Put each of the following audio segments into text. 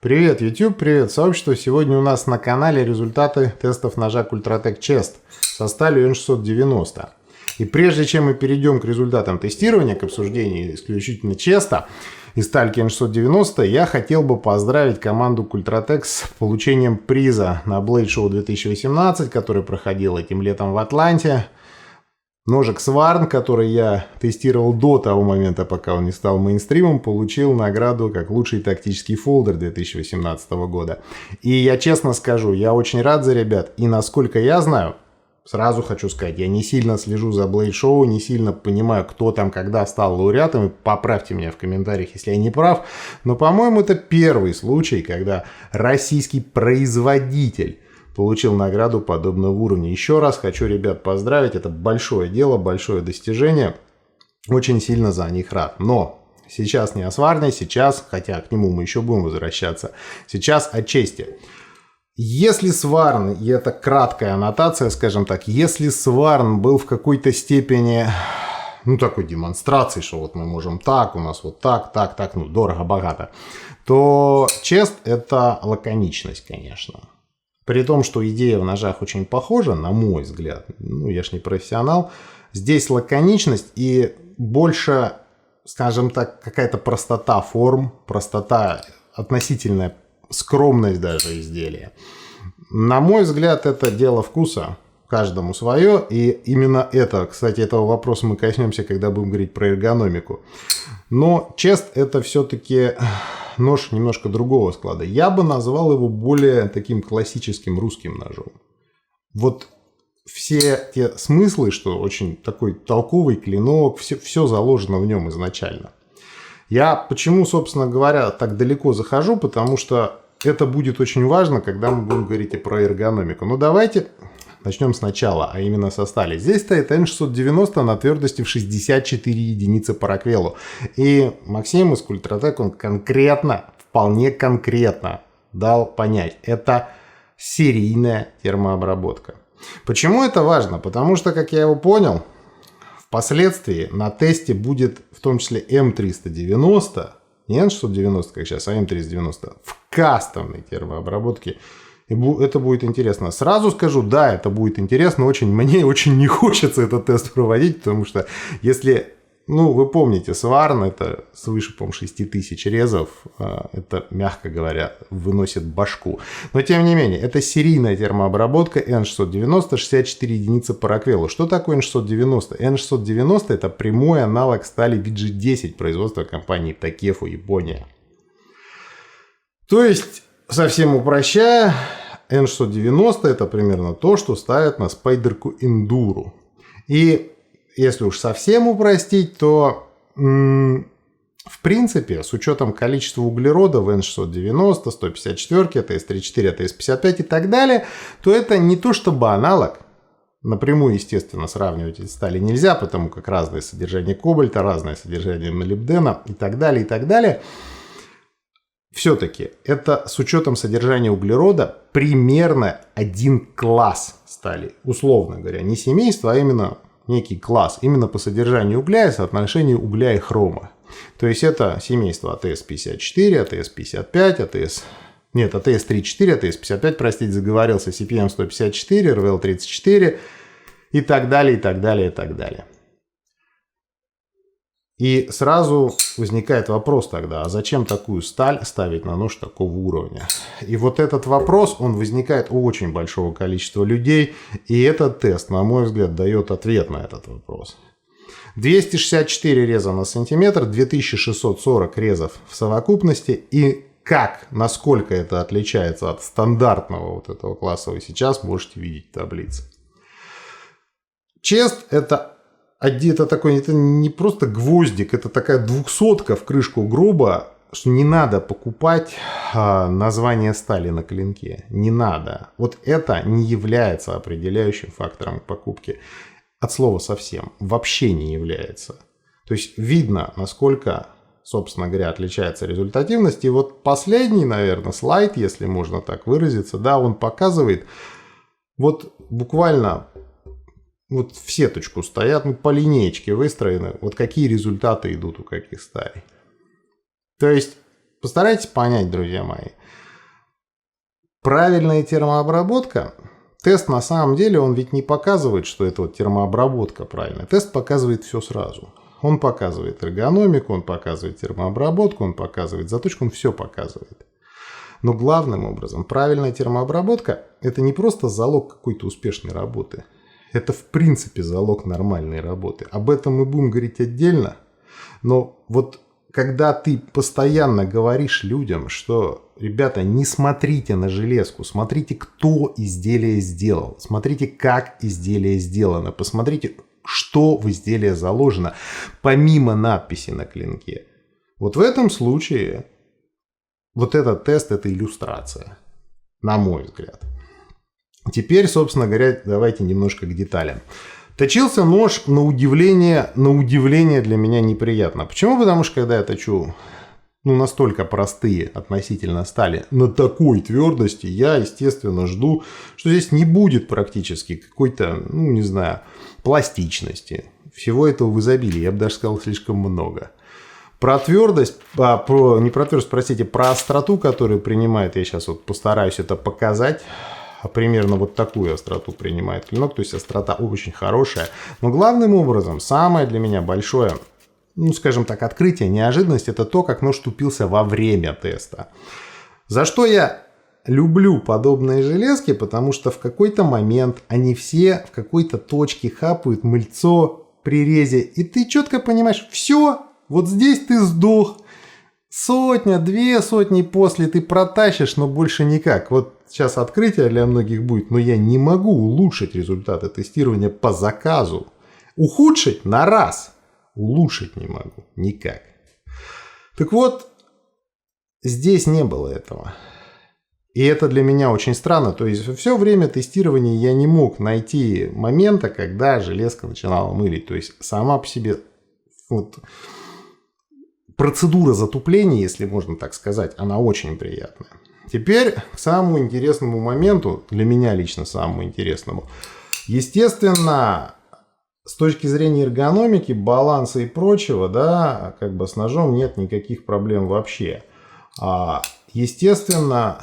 Привет, YouTube, привет, сообщество. Сегодня у нас на канале результаты тестов ножа Ultratech Chest со сталью N690. И прежде чем мы перейдем к результатам тестирования, к обсуждению исключительно честа и стальки N690, я хотел бы поздравить команду Ultratech с получением приза на Blade Show 2018, который проходил этим летом в Атланте. Ножик Сварн, который я тестировал до того момента, пока он не стал мейнстримом, получил награду как лучший тактический фолдер 2018 года. И я честно скажу, я очень рад за ребят. И насколько я знаю, сразу хочу сказать, я не сильно слежу за Blade Show, не сильно понимаю, кто там когда стал лауреатом. И поправьте меня в комментариях, если я не прав. Но, по-моему, это первый случай, когда российский производитель получил награду подобного уровня. Еще раз хочу ребят поздравить. Это большое дело, большое достижение. Очень сильно за них рад. Но сейчас не о Сварне, сейчас, хотя к нему мы еще будем возвращаться, сейчас о чести. Если Сварн, и это краткая аннотация, скажем так, если Сварн был в какой-то степени, такой демонстрацией, что вот мы можем так, у нас вот так, дорого-богато, то чест это лаконичность, конечно. При том, что идея в ножах очень похожа, на мой взгляд, я ж не профессионал, здесь лаконичность и больше, скажем так, какая-то простота форм, простота, относительная скромность даже изделия. На мой взгляд, это дело вкуса, каждому свое, и именно это, кстати, этого вопроса мы коснемся, когда будем говорить про эргономику. Но чест это все-таки нож немножко другого склада. Я бы назвал его более таким классическим русским ножом. Вот все те смыслы, что очень такой толковый клинок, все заложено в нем изначально. Я почему, собственно говоря, так далеко захожу, потому что это будет очень важно, когда мы будем говорить и про эргономику. Ну давайте начнем сначала, а именно со стали. Здесь стоит N690 на твердости в 64 единицы по Роквеллу. И Максим из Ultratech, он конкретно, вполне конкретно дал понять, это серийная термообработка. Почему это важно? Потому что, как я его понял, впоследствии на тесте будет в том числе М390, не N690, как сейчас, а М390 в кастомной термообработке. И это будет интересно. Сразу скажу, да, это будет интересно. Мне очень не хочется этот тест проводить, потому что если, вы помните, Сварн это свыше, по-моему, 6000 резов. Это, мягко говоря, выносит башку. Но, тем не менее, это серийная термообработка N690, 64 единицы по Роквеллу. Что такое N690? N690 это прямой аналог стали VG10 производства компании Такефу, Япония. То есть, совсем упрощая, N690 это примерно то, что ставят на спайдерку Enduro. И если уж совсем упростить, то в принципе, с учетом количества углерода в N690, 154, АТС-34, АТС-55 и так далее, то это не то чтобы аналог. Напрямую, естественно, сравнивать эти стали нельзя, потому как разное содержание кобальта, разное содержание молибдена и так далее, и так далее. Все-таки это с учетом содержания углерода примерно один класс стали. Условно говоря, не семейство, а именно некий класс. Именно по содержанию угля и соотношению угля и хрома. То есть это семейство АТС-54, АТС-55, АТС-34, АТС-55, простите, заговорился, CPM-154, РВЛ-34 и так далее, и так далее, и так далее. И сразу возникает вопрос тогда, а зачем такую сталь ставить на нож такого уровня? И вот этот вопрос, он возникает у очень большого количества людей, и этот тест, на мой взгляд, дает ответ на этот вопрос. 264 реза на сантиметр, 2640 резов в совокупности, и насколько это отличается от стандартного вот этого класса, вы сейчас можете видеть в таблице. Чест это не просто гвоздик, это такая 200-ка в крышку гроба, что не надо покупать название стали на клинке. Не надо. Вот это не является определяющим фактором покупки. От слова совсем. Вообще не является. То есть видно, насколько, собственно говоря, отличается результативность. И вот последний, наверное, слайд, если можно так выразиться, да, он показывает вот буквально вот в сеточку стоят, по линеечке выстроены, вот какие результаты идут у каких сталей. То есть постарайтесь понять, друзья мои. Правильная термообработка, тест на самом деле, он ведь не показывает, что это вот термообработка правильная. Тест показывает все сразу. Он показывает эргономику, он показывает термообработку, он показывает заточку, он все показывает. Но главным образом, правильная термообработка – это не просто залог какой-то успешной работы. Это в принципе залог нормальной работы. Об этом мы будем говорить отдельно. Но вот когда ты постоянно говоришь людям, что, ребята, не смотрите на железку, смотрите, кто изделие сделал, смотрите, как изделие сделано, посмотрите, что в изделие заложено, помимо надписи на клинке. Вот в этом случае вот этот тест – это иллюстрация, на мой взгляд. Теперь, собственно говоря, давайте немножко к деталям. Точился нож на удивление для меня неприятно. Почему? Потому что когда я точу настолько простые относительно стали на такой твердости, я, естественно, жду, что здесь не будет практически какой-то, не знаю, пластичности. Всего этого в изобилии, я бы даже сказал, слишком много. Про твердость, не про твердость, простите, про остроту, которую принимает, я сейчас вот постараюсь это показать. Примерно вот такую остроту принимает клинок, то есть острота очень хорошая. Но главным образом, самое для меня большое, скажем так, открытие, неожиданность, это то, как нож тупился во время теста. За что я люблю подобные железки, потому что в какой-то момент они все в какой-то точке хапают мыльцо при резе, и ты четко понимаешь, все, вот здесь ты сдох. Сотня, 2 сотни после ты протащишь, но больше никак. Вот сейчас открытие для многих будет, но я не могу улучшить результаты тестирования по заказу. Ухудшить на раз, улучшить не могу никак. Так вот, здесь не было этого. И это для меня очень странно. То есть все время тестирования я не мог найти момента, когда железка начинала мылить. То есть сама по себе вот процедура затупления, если можно так сказать, она очень приятная. Теперь к самому интересному моменту, для меня лично самому интересному. Естественно, с точки зрения эргономики, баланса и прочего, да, как бы с ножом нет никаких проблем вообще. Естественно,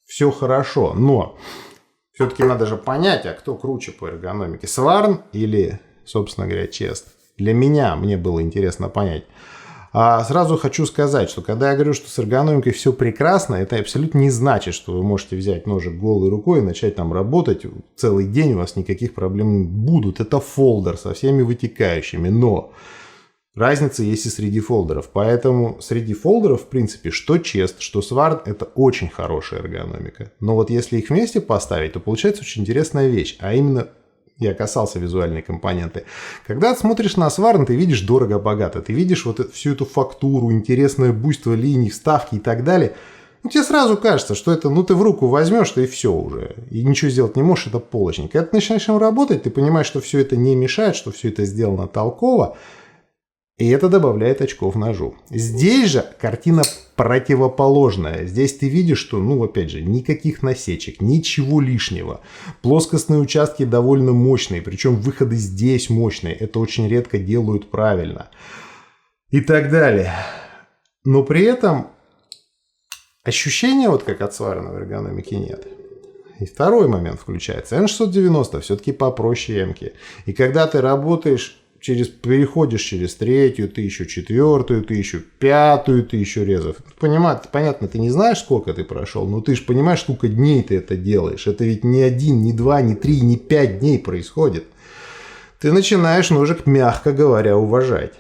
все хорошо, но все-таки надо же понять, а кто круче по эргономике, Сварн или, собственно говоря, Чест. Для меня, мне было интересно понять. Сразу хочу сказать, что когда я говорю, что с эргономикой все прекрасно, это абсолютно не значит, что вы можете взять ножик голой рукой и начать там работать целый день, у вас никаких проблем не будут. Это фолдер со всеми вытекающими, но разница есть и среди фолдеров. Поэтому среди фолдеров, в принципе, что Чест, что Сварн, это очень хорошая эргономика. Но вот если их вместе поставить, то получается очень интересная вещь, а именно... Я касался визуальной компоненты. Когда ты смотришь на Сварн, ты видишь дорого-богато. Ты видишь вот всю эту фактуру, интересное буйство линий, вставки и так далее. Тебе сразу кажется, что это, ты в руку возьмешь, и все уже. И ничего сделать не можешь, это полочник. Когда ты начинаешь им работать, ты понимаешь, что все это не мешает, что все это сделано толково. И это добавляет очков ножу. Здесь же картина противоположная. Здесь ты видишь, что, опять же, никаких насечек, ничего лишнего. Плоскостные участки довольно мощные, причем выходы здесь мощные. Это очень редко делают правильно. И так далее. Но при этом ощущения, вот как от Сварна в эргономике, нет. И второй момент включается. N690 все-таки попроще эмки. И когда ты работаешь... переходишь через 3-ю тысячу, 4-ю тысячу, 5-ю тысячу резов. Понятно, ты не знаешь, сколько ты прошел, но ты же понимаешь, сколько дней ты это делаешь. Это ведь не 1, не 2, не 3, не 5 дней происходит. Ты начинаешь ножик, мягко говоря, уважать.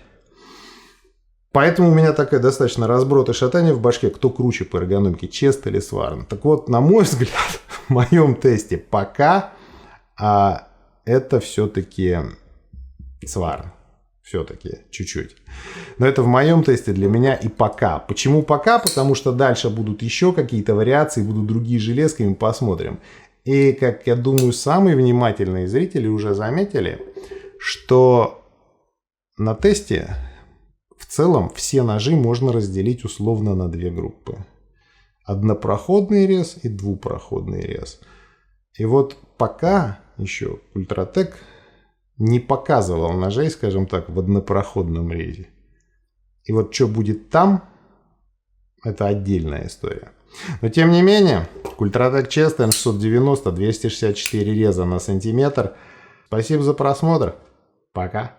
Поэтому у меня такая достаточно разброд и шатание в башке, кто круче по эргономике, Чест или Сварн. Так вот, на мой взгляд, в моем тесте пока это все-таки... Сварн. Все-таки чуть-чуть. Но это в моем тесте для меня и пока. Почему пока? Потому что дальше будут еще какие-то вариации, будут другие железки, мы посмотрим. И, как я думаю, самые внимательные зрители уже заметили, что на тесте в целом все ножи можно разделить условно на 2 группы. Однопроходный рез и двупроходный рез. И вот пока еще Ультратек не показывал ножей, скажем так, в однопроходном резе. И вот что будет там, это отдельная история. Но тем не менее, Ультротек Chest N690, 264 реза на сантиметр. Спасибо за просмотр. Пока.